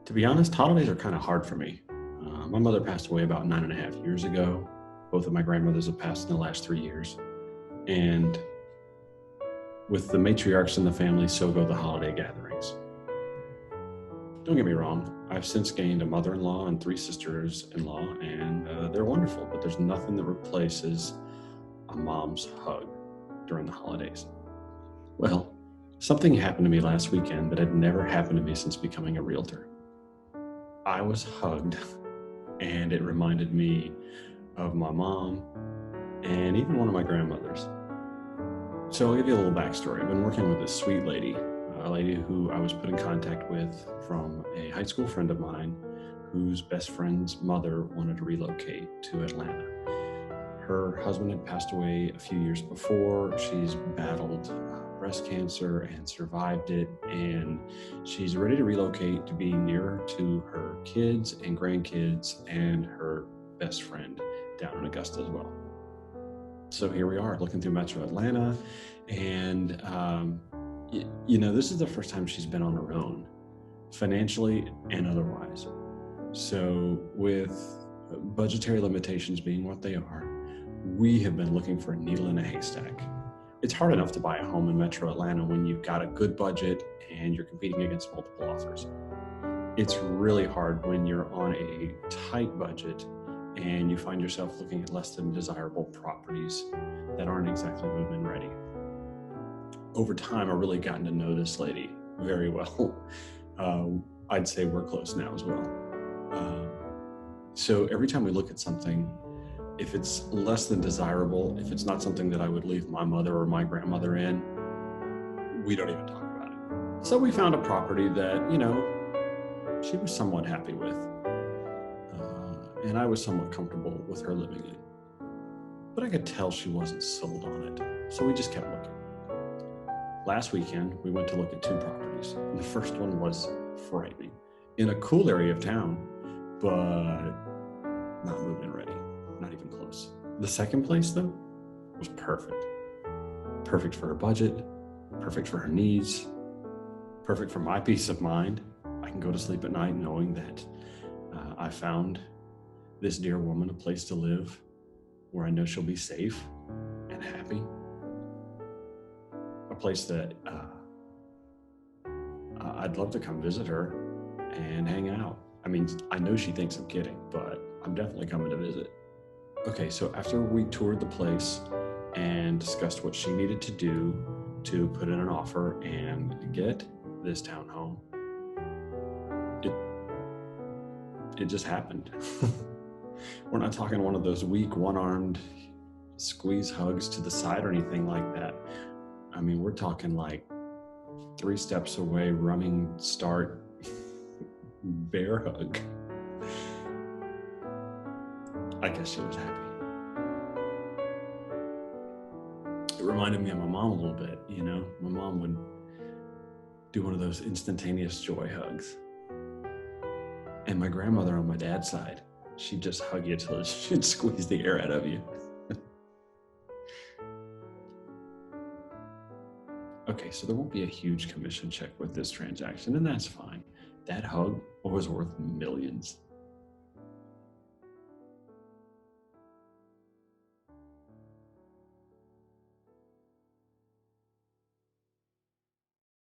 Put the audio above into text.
To be honest, holidays are kind of hard for me. My mother passed away about 9.5 years ago. Both of my grandmothers have passed in the last 3 years. And with the matriarchs in the family, so go the holiday gatherings. Don't get me wrong, I've since gained a mother-in-law and three sisters-in-law, and they're wonderful, but there's nothing that replaces a mom's hug during the holidays. Well, something happened to me last weekend that had never happened to me since becoming a realtor. I was hugged, and it reminded me of my mom and even one of my grandmothers. So I'll give you a little backstory. I've been working with this sweet lady, a lady who I was put in contact with from a high school friend of mine whose best friend's mother wanted to relocate to Atlanta. Her husband had passed away a few years before. She's battled breast cancer and survived it, and she's ready to relocate to be nearer to her kids and grandkids and her best friend down in Augusta as well. So here we are looking through Metro Atlanta, and this is the first time she's been on her own, financially and otherwise. So with budgetary limitations being what they are, we have been looking for a needle in a haystack. It's hard enough to buy a home in Metro Atlanta when you've got a good budget and you're competing against multiple offers. It's really hard when you're on a tight budget and you find yourself looking at less than desirable properties that aren't exactly move-in ready. Over time, I've really gotten to know this lady very well. I'd say we're close now as well. So every time we look at something, if it's less than desirable, if it's not something that I would leave my mother or my grandmother in, we don't even talk about it. So we found a property that, she was somewhat happy with. And I was somewhat comfortable with her living in. But I could tell she wasn't sold on it. So we just kept looking. Last weekend, we went to look at two properties. And the first one was frightening. In a cool area of town, but not move-in ready. Not even close. The second place, though, was perfect. Perfect for her budget, perfect for her needs, perfect for my peace of mind. I can go to sleep at night knowing that I found this dear woman a place to live where I know she'll be safe and happy. A place that I'd love to come visit her and hang out. I mean, I know she thinks I'm kidding, but I'm definitely coming to visit. Okay, so after we toured the place and discussed what she needed to do to put in an offer and get this townhome, it just happened. We're not talking one of those weak, one-armed squeeze hugs to the side or anything like that. I mean, we're talking like 3 steps away, running start, bear hug. I guess she was happy. It reminded me of my mom a little bit, My mom would do one of those instantaneous joy hugs. And my grandmother on my dad's side, she'd just hug you till she'd squeeze the air out of you. Okay, so there won't be a huge commission check with this transaction, and that's fine. That hug was worth millions.